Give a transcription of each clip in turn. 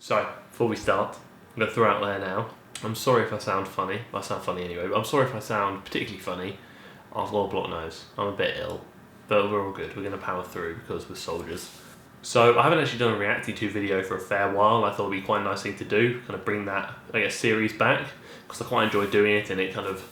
So, before we start, I'm going to throw out there now, I'm sorry if I sound funny. I sound funny anyway, but I'm sorry if I sound particularly funny. I've got a blocked nose. I'm a bit ill, but we're all good. We're going to power through because we're soldiers. So, I haven't actually done a reacting to video for a fair while. I thought it would be quite a nice thing to do, kind of bring that, series back, because I quite enjoy doing it, and it kind of,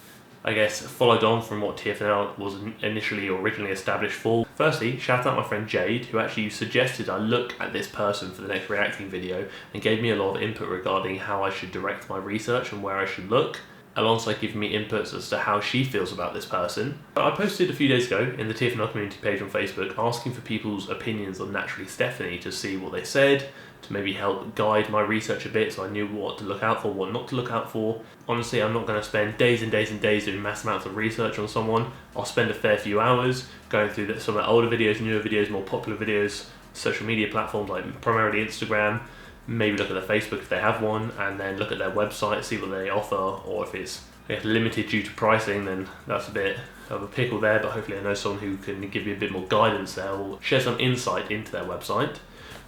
followed on from what TFNL was originally established for. Firstly, shout out my friend Jade, who actually suggested I look at this person for the next reacting video and gave me a lot of input regarding how I should direct my research and where I should look, alongside giving me inputs as to how she feels about this person. I posted a few days ago in the TFNL community page on Facebook asking for people's opinions on NaturallyStefanie to see what they said, to maybe help guide my research a bit so I knew what to look out for, what not to look out for. Honestly, I'm not going to spend days and days and days doing mass amounts of research on someone. I'll spend a fair few hours going through some of the older videos, newer videos, more popular videos, social media platforms like primarily Instagram, maybe look at their Facebook if they have one, and then look at their website, see what they offer, or if it's limited due to pricing, then that's a bit of a pickle there, but hopefully I know someone who can give me a bit more guidance there, or share some insight into their website,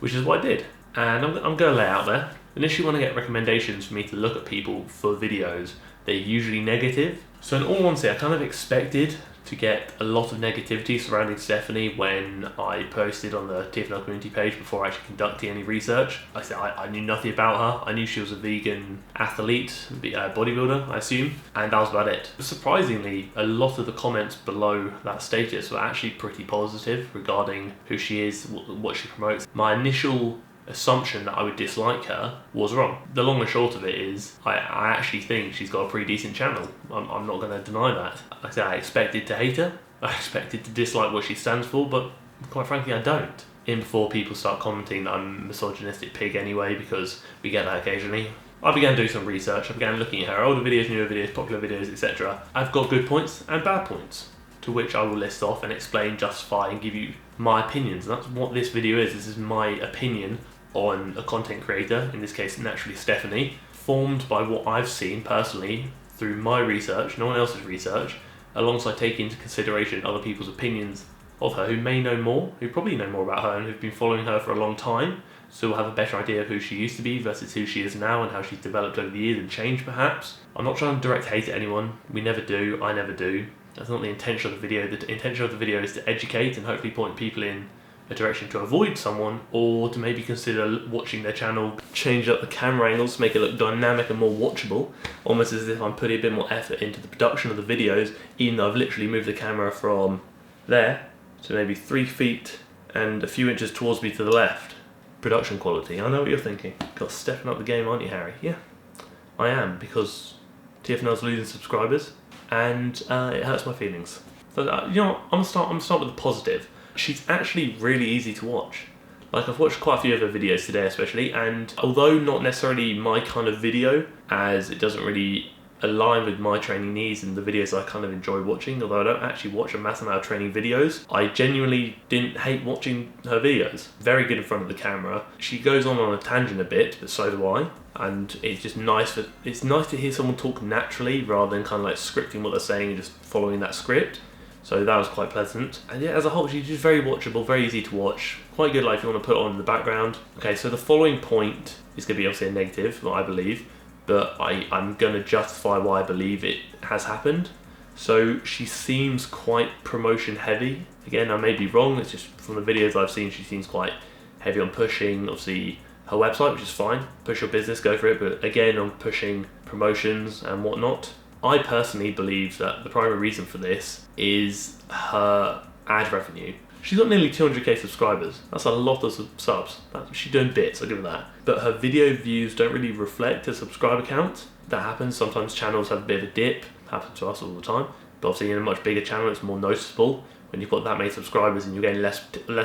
which is what I did. And I'm going to lay out there. Initially, when I get recommendations for me to look at people for videos, they're usually negative. So in all honesty, I kind of expected to get a lot of negativity surrounding Stefanie when I posted on the TFNL community page before actually conducting any research. Like I said, I knew nothing about her. I knew she was a vegan athlete, bodybuilder, I assume, and that was about it. Surprisingly, a lot of the comments below that status were actually pretty positive regarding who she is, what she promotes. My initial assumption that I would dislike her was wrong. The long and short of it is I actually think she's got a pretty decent channel. I'm not going to deny that. Like I said, I expected to hate her, I expected to dislike what she stands for, but quite frankly I don't. In before people start commenting that I'm a misogynistic pig anyway, because we get that occasionally, I began doing some research. I began looking at her older videos, newer videos, popular videos, etc. I've got good points and bad points, to which I will list off and explain, justify, and give you my opinions. And that's what this video is. This is my opinion on a content creator, in this case NaturallyStefanie, formed by what I've seen personally through my research, no one else's research, alongside taking into consideration other people's opinions of her who may know more, who probably know more about her and who've been following her for a long time, so we'll have a better idea of who she used to be versus who she is now and how she's developed over the years and changed perhaps. I'm not trying to direct hate at anyone. We never do. I never do. That's not the intention of the video. The intention of the video is to educate and hopefully point people in a direction to avoid someone, or to maybe consider watching their channel, change up the camera angles to make it look dynamic and more watchable, almost as if I'm putting a bit more effort into the production of the videos, even though I've literally moved the camera from there to maybe 3 feet and a few inches towards me to the left. Production quality, I know what you're thinking. God, stepping up the game, aren't you, Harry? Yeah, I am, because TFNL's losing subscribers, and it hurts my feelings. So, you know what, I'm gonna start with the positive. She's actually really easy to watch. Like, I've watched quite a few of her videos today especially, and although not necessarily my kind of video, as it doesn't really align with my training needs and the videos I kind of enjoy watching, although I don't actually watch a mass amount of training videos, I genuinely didn't hate watching her videos. Very good in front of the camera. She goes on a tangent a bit, but so do I. And it's just nice to hear someone talk naturally rather than kind of like scripting what they're saying and just following that script. So that was quite pleasant. And yeah, as a whole, she's just very watchable, very easy to watch. Quite good, like, if you want to put on in the background. Okay, so the following point is going to be obviously a negative, I believe, but I'm going to justify why I believe it has happened. So she seems quite promotion heavy. Again, I may be wrong, it's just from the videos I've seen, she seems quite heavy on pushing, obviously, her website, which is fine. Push your business, go for it, but again, on pushing promotions and whatnot. I personally believe that the primary reason for this is her ad revenue. She's got nearly 200k subscribers. That's a lot of subs. She's doing bits, I'll give her that. But her video views don't really reflect her subscriber count. That happens. Sometimes channels have a bit of a dip. Happens to us all the time. But obviously in a much bigger channel, it's more noticeable. When you've got that many subscribers and you're getting less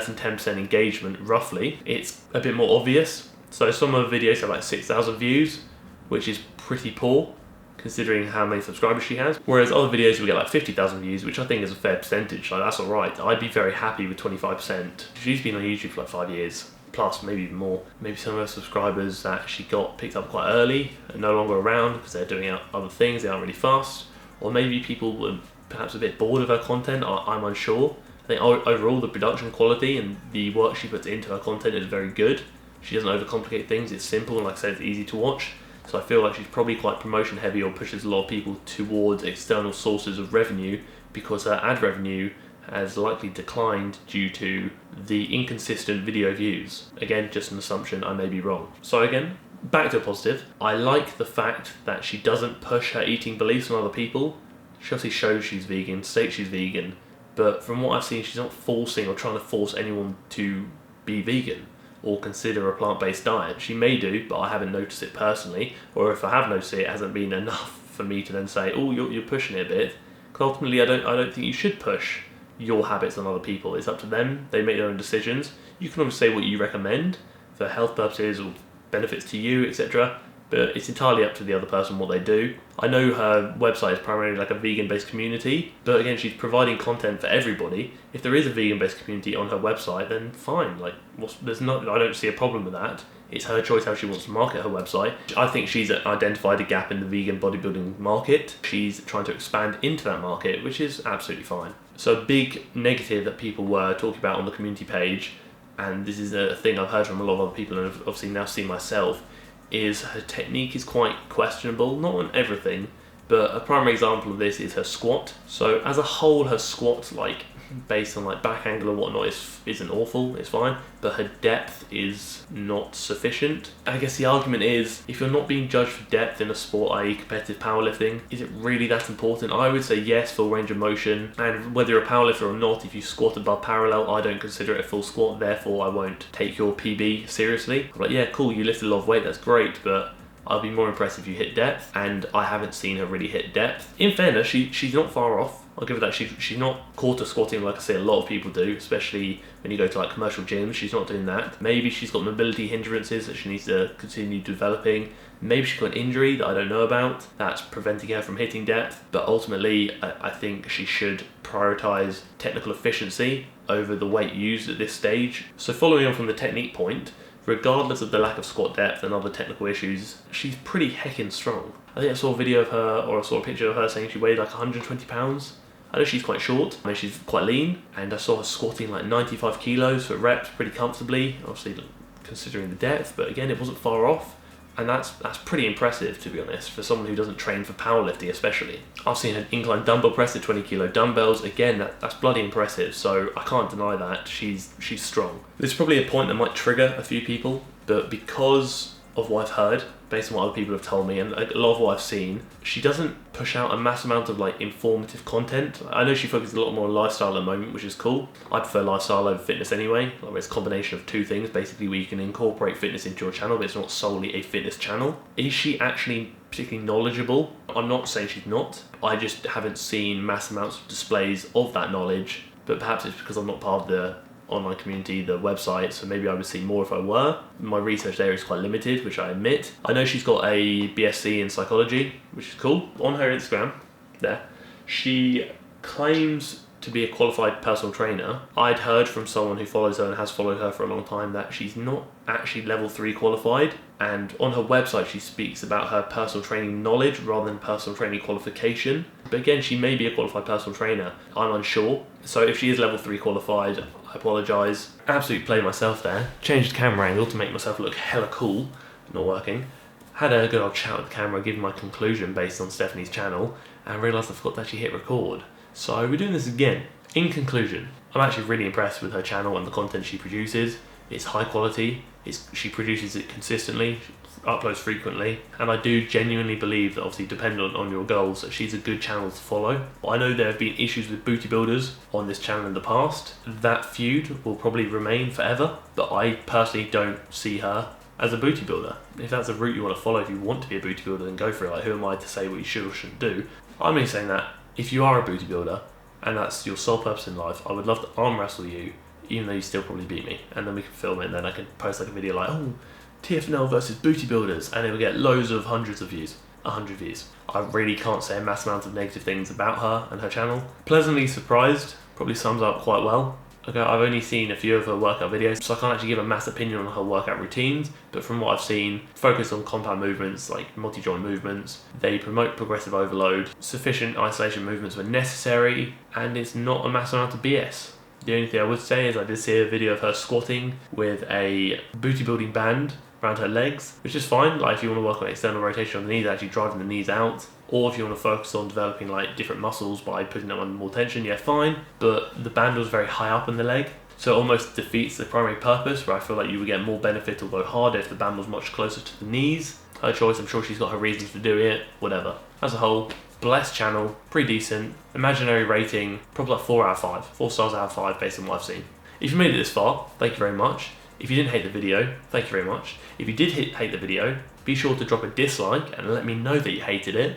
than 10% engagement, roughly, it's a bit more obvious. So some of her videos have like 6,000 views, which is pretty poor, considering how many subscribers she has. Whereas other videos will get like 50,000 views, which I think is a fair percentage. Like, that's alright. I'd be very happy with 25%. She's been on YouTube for like 5 years, plus maybe even more. Maybe some of her subscribers that she got picked up quite early are no longer around because they're doing other things, they aren't really fast. Or maybe people were perhaps a bit bored of her content, I'm unsure. I think overall the production quality and the work she puts into her content is very good. She doesn't overcomplicate things, it's simple, and like I said, it's easy to watch. So I feel like she's probably quite promotion heavy, or pushes a lot of people towards external sources of revenue, because her ad revenue has likely declined due to the inconsistent video views. Again, just an assumption, I may be wrong. So again, back to a positive. I like the fact that she doesn't push her eating beliefs on other people. She obviously shows she's vegan, states she's vegan, but from what I've seen, she's not forcing or trying to force anyone to be vegan or consider a plant-based diet. She may do, but I haven't noticed it personally, or if I have noticed it, it hasn't been enough for me to then say, oh, you're pushing it a bit. Because ultimately, I don't think you should push your habits on other people. It's up to them. They make their own decisions. You can obviously say what you recommend for health purposes or benefits to you, etc. But it's entirely up to the other person what they do. I know her website is primarily like a vegan-based community, but again, she's providing content for everybody. If there is a vegan-based community on her website, then fine. Like, I don't see a problem with that. It's her choice how she wants to market her website. I think she's identified a gap in the vegan bodybuilding market. She's trying to expand into that market, which is absolutely fine. So a big negative that people were talking about on the community page, and this is a thing I've heard from a lot of other people and have obviously now seen myself, is her technique is quite questionable, not on everything, but a primary example of this is her squat. So as a whole, her squat, like based on like back angle and whatnot, isn't awful, it's fine, but her depth is not sufficient. I guess the argument is, if you're not being judged for depth in a sport, i.e. competitive powerlifting, is it really that important? I would say yes, full range of motion, and whether you're a powerlifter or not, if you squat above parallel, I don't consider it a full squat, therefore I won't take your PB seriously. I'm like, yeah, cool, you lifted a lot of weight, that's great, but I'll be more impressed if you hit depth, and I haven't seen her really hit depth. In fairness, she's not far off. I'll give her that. She's not quarter squatting like I say a lot of people do, especially when you go to like commercial gyms. She's not doing that. Maybe she's got mobility hindrances that she needs to continue developing. Maybe she's got an injury that I don't know about that's preventing her from hitting depth. But ultimately, I think she should prioritize technical efficiency over the weight used at this stage. So following on from the technique point, regardless of the lack of squat depth and other technical issues, she's pretty heckin' strong. I think I saw a video of her, or I saw a picture of her saying she weighed like 120 pounds. I know she's quite short, I mean she's quite lean, and I saw her squatting like 95 kilos for reps pretty comfortably, obviously considering the depth, but again, it wasn't far off. And that's pretty impressive, to be honest, for someone who doesn't train for powerlifting especially. I've seen her incline dumbbell press at 20 kilo dumbbells. Again, that's bloody impressive, so I can't deny that. She's strong. This is probably a point that might trigger a few people, but because of what I've heard, based on what other people have told me, and a lot of what I've seen, she doesn't push out a mass amount of like informative content. I know she focuses a lot more on lifestyle at the moment, which is cool. I prefer lifestyle over fitness anyway. Like, it's a combination of two things, basically, where you can incorporate fitness into your channel, but it's not solely a fitness channel. Is she actually particularly knowledgeable? I'm not saying she's not. I just haven't seen mass amounts of displays of that knowledge, but perhaps it's because I'm not part of the online community, the website, so maybe I would see more if I were. My research there is quite limited, which I admit. I know she's got a BSc in psychology, which is cool. On her Instagram, there, she claims to be a qualified personal trainer. I'd heard from someone who follows her and has followed her for a long time that she's not actually level 3 qualified, and on her website she speaks about her personal training knowledge rather than personal training qualification. But again, she may be a qualified personal trainer, I'm unsure. So if she is level 3 qualified, I apologise. Absolutely played myself there. Changed camera angle to make myself look hella cool. Not working. Had a good old chat with the camera, giving my conclusion based on Stefanie's channel, and realised I forgot to actually hit record. So we're doing this again. In conclusion, I'm actually really impressed with her channel and the content she produces. It's high quality, she produces it consistently, uploads frequently, and I do genuinely believe that, obviously dependent on your goals, that she's a good channel to follow. I know there have been issues with booty builders on this channel in the past. That feud will probably remain forever, but I personally don't see her as a booty builder. If that's a route you want to follow, if you want to be a booty builder, then go for it. Like, who am I to say what you should or shouldn't do? I'm only saying that if you are a booty builder and that's your sole purpose in life, I would love to arm wrestle you, even though you still probably beat me, and then we can film it, and then I can post like a video like, oh, TFNL versus booty builders, and it will get loads of hundreds of views. 100 views. I really can't say a mass amount of negative things about her and her channel. Pleasantly surprised probably sums up quite well. Okay, I've only seen a few of her workout videos, so I can't actually give a mass opinion on her workout routines, but from what I've seen, focus on compound movements, like multi-joint movements. They promote progressive overload, sufficient isolation movements when necessary, and it's not a mass amount of BS. The only thing I would say is I did see a video of her squatting with a booty building band around her legs, which is fine. Like if you want to work on external rotation on the knees, actually driving the knees out, or if you want to focus on developing like different muscles by putting them under more tension, yeah, fine. But the band was very high up in the leg, so it almost defeats the primary purpose, where I feel like you would get more benefit, although harder, if the band was much closer to the knees. Her choice, I'm sure she's got her reasons for doing it, whatever. As a whole, blessed channel, pretty decent. Imaginary rating, probably like 4 out of 5. 4 stars out of 5 based on what I've seen. If you made it this far, thank you very much. If you didn't hate the video, thank you very much. If you did hate the video, be sure to drop a dislike and let me know that you hated it,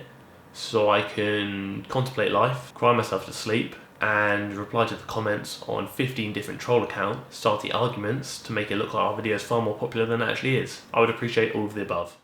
so I can contemplate life, cry myself to sleep, and reply to the comments on 15 different troll accounts, start the arguments to make it look like our video is far more popular than it actually is. I would appreciate all of the above.